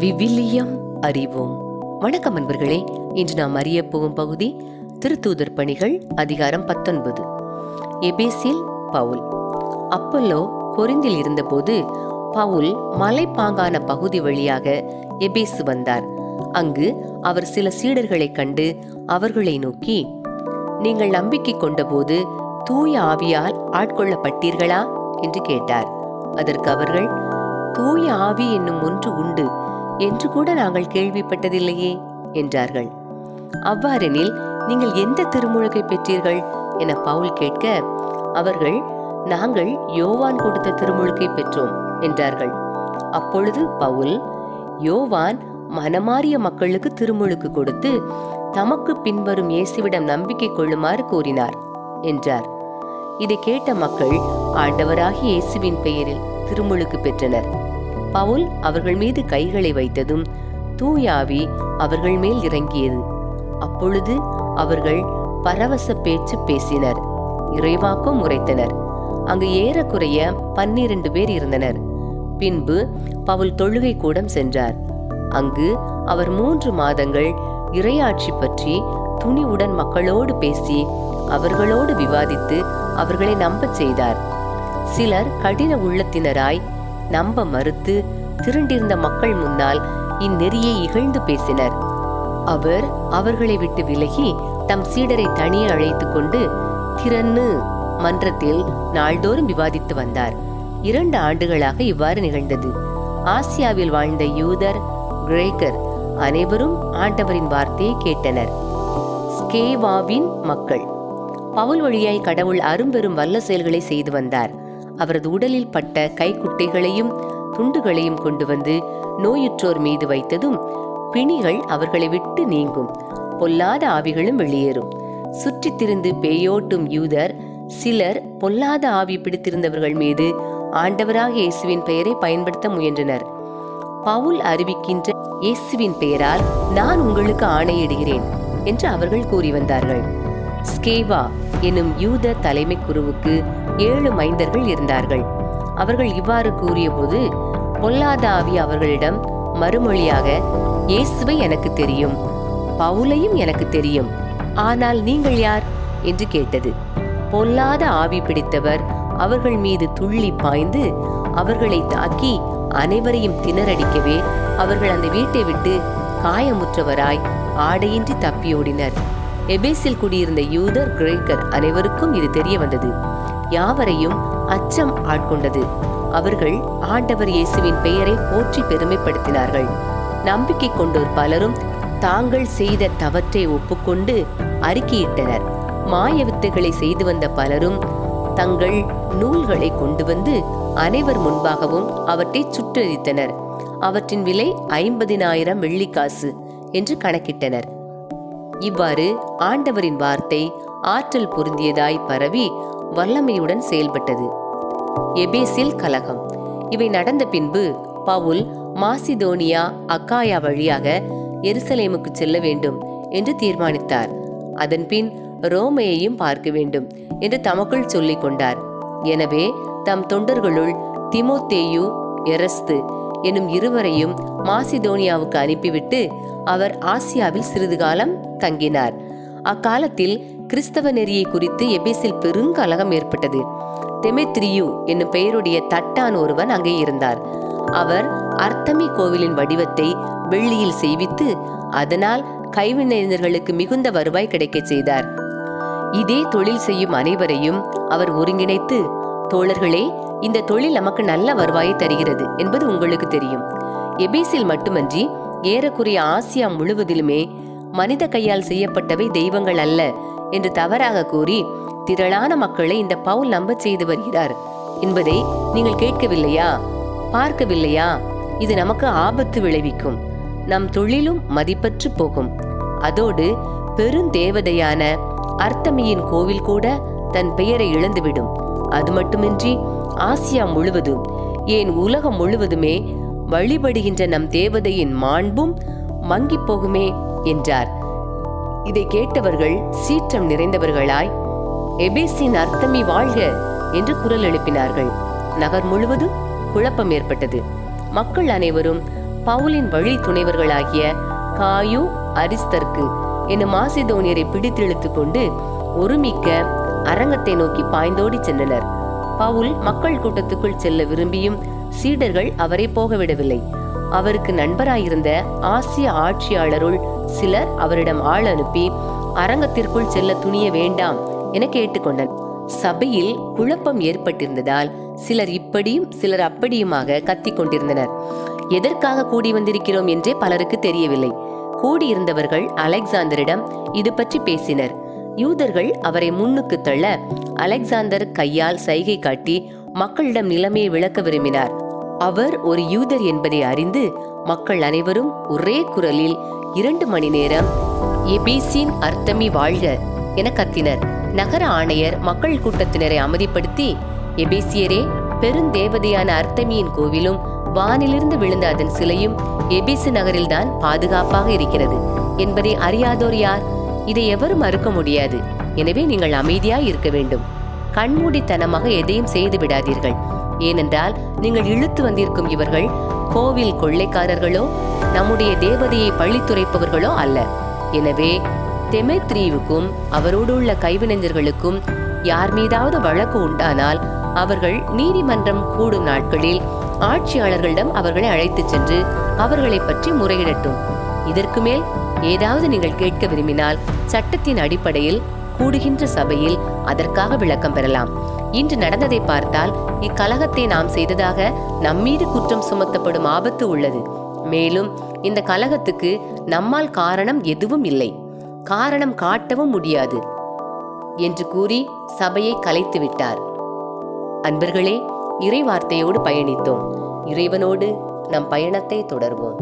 விவிலியம் அறிவோம். வணக்கம் அன்பர்களே. இன்று நாம் அறிய போகும் பகுதி திருத்தூதர் பணிகள் அதிகாரம் 19. எபேசில் பவுல். அப்பல்லோ கொரிந்தில் இருந்தபோது பவுல் மலைப்பாங்கான பகுதி வழியாக எபேசு வந்தார். அங்கு அவர் சில சீடர்களைக் கண்டு அவர்களை நோக்கி, நீங்கள் நம்பிக்கை கொண்டபோது தூய ஆவியால் ஆட்கொள்ளப்பட்டீர்களா என்று கேட்டார். அதற்கு அவர்கள், தூய ஆவி என்னும் ஒன்று உண்டு என்று கூட நாங்கள் கேள்விப்பட்டதில்லையே என்றார்கள். அவ்வாறெனில் நீங்கள் எந்த திருமுழுக்கை பெற்றீர்கள் என பவுல் கேட்க, அவர்கள், நாங்கள் யோவான் கொடுத்த திருமுழுக்கை பெற்றோம் என்றார்கள். அப்பொழுது பவுல், யோவான் மனமாறிய மக்களுக்கு திருமுழுக்கு கொடுத்து தமக்கு பின்வரும் இயேசுவிடம் நம்பிக்கை கொள்ளுமாறு கூறினார் என்றார். இதை கேட்ட மக்கள் ஆண்டவராகிய இயேசுவின் பெயரில் திருமுழுக்கு பெற்றனர். பவுல் அவர்கள் மீது கைகளை வைத்ததும் தூய ஆவி அவர்கள் மேல் இறங்கியது. அப்பொழுது அவர்கள் பரவச பேச்சு பேசினர், இறைவாக்கும் உரைத்தனர். அங்கு ஏறக்குறைய 12 பேர் இருந்தனர். பின்பு பவுல் தொழுகை கூடம் சென்றார். அங்கு அவர் 3 மாதங்கள் இறையாட்சி பற்றி துணிவுடன் மக்களோடு பேசி அவர்களோடு விவாதித்து அவர்களை நம்பச் செய்தார். சிலர் கடின உள்ளத்தினராய் நம்ப மறுத்து திரண்டிருந்த மக்கள் முன்னால் இந்நெறியை இகழ்ந்து பேசினர். அவர் அவர்களை விட்டு விலகி தம் சீடரை தனியே அழைத்து கொண்டு திறன்னு மன்றத்தில் நாள்தோறும் விவாதித்து வந்தார். 2 ஆண்டுகளாக இவ்வாறு நிகழ்ந்தது. ஆசியாவில் வாழ்ந்த யூதர், கிரேக்கர் அனைவரும் ஆண்டவரின் வார்த்தையை கேட்டனர். ஸ்கேவாவின் மக்கள். பவுல் வழியாய் கடவுள் அரும்பெரும் வல்ல செயல்களை செய்து வந்தார். அவரது உடலில் பட்ட கைக்குட்டைகளையும் துண்டுகளையும் கொண்டு வந்து நோயுற்றோர் மீது வைத்ததும் பிணிகள் அவர்களை விட்டு நீங்கும், பொல்லாத ஆவிகளும் வெளியேறும். சுற்றித் திரிந்து பேயோட்டும் யூதர் சிலர் பொல்லாத ஆவி பிடித்திருந்தவர்கள் மீது ஆண்டவராக இயேசுவின் பெயரை பயன்படுத்த முயன்றனர். பவுல் அறிவிக்கின்ற இயேசுவின் பெயரால் நான் உங்களுக்கு ஆணையிடுகிறேன் என்று அவர்கள் கூறி வந்தார்கள். ஸ்கேவா எனும் யூத தலைமை குருவுக்கு 7 மைந்தர்கள் இருந்தார்கள். அவர்கள் இவ்வாறு கூறிய போது பொல்லாத ஆவி அவர்களிடம் மறுமொழியாக, இயேசுவை எனக்கு தெரியும், பவுலையும் எனக்கு தெரியும், ஆனால் நீங்கள் யார் என்று கேட்டது. பொல்லாத ஆவி பிடித்தவர் அவர்கள் மீது துள்ளி பாய்ந்து அவர்களை தாக்கி அனைவரையும் திணறடிக்கவே அவர்கள் அந்த வீட்டை விட்டு காயமுற்றவராய் ஆடையின்றி தப்பியோடினர். எபேசில் குடியிருந்த யூதர், கிரேக்கர் அனைவருக்கும் இது தெரிய வந்தது. யாவரையும் அச்சம் ஆட்கொண்டது. அவர்கள் ஆண்டவர் இயேசுவின் பெயரை போற்றி பெருமைப்படுத்தினார்கள். நம்பிக்கை கொண்டோர் பலரும் தாங்கள் செய்த தவற்றை ஒப்புக்கொண்டு அறிக்கையிட்டனர். மாய வித்தைகளை செய்து வந்த பலரும் தங்கள் நூல்களை கொண்டு வந்து அனைவர் முன்பாகவும் அவற்றை சுற்றறித்தனர். அவற்றின் விலை 50,000 வெள்ளிக்காசு என்று கணக்கிட்டனர். இவ்வாறு ஆண்டவரின் வார்த்தை ஆற்றல் பொருந்தியதாய் பரவி வல்லமையுடன் செயல்பட்டது. எபேசில் கலகம். இவை நடந்த பின்பு பவுல் மாசிதோனியா, அக்காயா வழியாக எருசலேமுக்கு செல்ல வேண்டும் என்று தீர்மானித்தார். அதன்பின் ரோமையையும் பார்க்க வேண்டும் என்று தமக்குள் சொல்லிக் கொண்டார். எனவே தம் தொண்டர்களுள் திமோத்தேயு, எரஸ்து எனும் இருவரையும் மாசிதோனியாவுக்கு அனுப்பிவிட்டு அவர் ஆசியாவில் சிறிது காலம் தங்கினார். அக்காலத்தில் கிறிஸ்தவ நெறியை குறித்து எபேசில் பெருங்கலகம் ஏற்பட்டது. தெமெத்ரியு என்னும் பெயருடைய தட்டான் ஒருவன் அங்கே இருந்தார். அவர் அர்த்தமி கோவிலின் வடிவத்தை வெள்ளியில் செய்வித்து அதனால் கைவினைஞர்களுக்கு மிகுந்த வருவாய் கிடைக்க செய்தார். இதே தொழில் செய்யும் அனைவரையும் அவர் ஒருங்கிணைத்து, தோழர்களே, இந்த தொழில் நமக்கு நல்ல வருவாயை தருகிறது என்பது உங்களுக்கு தெரியும். எபேசில் மட்டுமன்றி ஏறக்குறைய ஆசியா முழுவதிலுமே மனித கையால் செய்யப்பட்டவை தெய்வங்கள் அல்ல என்று தவறாக கூறி திரளான மக்களை இந்த பவுல் நம்ப செய்து வருகிறார் என்பதை நீங்கள் கேட்கவில்லையா, பார்க்கவில்லையா? இது நமக்கு ஆபத்து விளைவிக்கும். நம் தொழிலும் மதிப்பற்று போகும். அதோடு பெருந்தேவதையான அர்த்தமியின் கோவில் கூட தன் பெயரை இழந்துவிடும். அது மட்டுமின்றி ஆசியா முழுவதும், ஏன் உலகம் முழுவதுமே வழிபடுகின்ற நம் தேவதையின் மாண்பும் மங்கி போகுமே என்றார். இதை கேட்டவர்கள் சீற்றம் நிறைந்தவர்களாய், எபேசின் அர்த்தமி வாழ்க என்று குரல் எழுப்பினார்கள். நகர் முழுவதும் குழப்பம் ஏற்பட்டது. மக்கள் அனைவரும் பவுலின் வழி துணைவர்களாகிய காயு, அரிஸ்தர்க்கு என்னும் மாசிதோனியரை பிடித்திழுத்து கொண்டு ஒருமிக்க அரங்கத்தை நோக்கி பாய்ந்தோடி சென்றனர். பவுல் மக்கள் கூட்டத்துக்குள் செல்ல விரும்பியும் சீடர்கள் அவரை போகவிடவில்லை. அவருக்கு நண்பராயிருந்த ஆசிய ஆட்சியாளருள் சிலர் அவரிடம் ஆள் அனுப்பி அரங்கத்திற்குள் செல்ல துணிய வேண்டாம் என கேட்டுக்கொண்டனர். சபையில் குழப்பம் ஏற்பட்டிருந்ததால் சிலர் இப்படியும் சிலர் அப்படியுமாக கத்திக் கொண்டிருந்தனர். எதற்காக கூடி வந்திருக்கிறோம் என்றே பலருக்கு தெரியவில்லை. கூடியிருந்தவர்கள் அலெக்சாந்தரிடம் இது பற்றி பேசினர். யூதர்கள் அவரை முன்னுக்கு தள்ள அலெக்சாந்தர் கையால் சைகை காட்டி மக்களிடம் நிலைமையை விளக்க விரும்பினார். அவர் ஒரு யூதர் என்பதை அறிந்து மக்கள் அனைவரும் ஒரே குரலில் 2 மணி நேரம் எபேசின் அர்த்தமி வாழ்க என கத்தினர். நகர ஆணையர் மக்கள் கூட்டத்தினரை அமைதிப்படுத்தி, எபேசியரே, பெருந்தேவதையான அர்த்தமியின் கோவிலும் வானிலிருந்து விழுந்த அதன் சிலையும் எபேசு நகரில்தான் பாதுகாப்பாக இருக்கிறது என்பதை அறியாதோர் யார்? இதை எவரும் மறுக்க முடியாது. எனவே நீங்கள் அமைதியாய் இருக்க வேண்டும். கண்மூடித்தனமாக எதையும் செய்து விடாதீர்கள். ஏனென்றால் நீங்கள் இழுத்து வந்திருக்கும் இவர்கள் கோவில் கொள்ளைக்காரர்களோ நம்முடைய தேவதையை பழித்துரைப்பவர்களோ அல்ல. எனவே தெமேத்ரியுவுக்கும் அவரோடு உள்ள கைவினைஞர்களுக்கும் யார் மீதாவது வழக்கு உண்டானால் அவர்கள் நீதிமன்றம் கூடும் நாட்களில் ஆட்சியாளர்களிடம் அவர்களை அழைத்துச் சென்று அவர்களை பற்றி முறையிடட்டும். இதற்கு மேல் ஏதாவது நீங்கள் கேட்க விரும்பினால் சட்டத்தின் அடிப்படையில் கூடுகின்ற சபையில் அதற்காக விளக்கம் பெறலாம். இன்று நடந்ததை பார்த்தால் இக்கலகத்தை நாம் செய்ததாக நம்மீது குற்றம் சுமத்தப்படும் ஆபத்து உள்ளது. மேலும் இந்த கலகத்துக்கு நம்மால் காரணம் எதுவும் இல்லை, காரணம் காட்டவும் முடியாது என்று கூறி சபையை கலைத்து விட்டார். அன்பர்களே, இறை வார்த்தையோடு பயணித்தோம். இறைவனோடு நம் பயணத்தை தொடர்வோம்.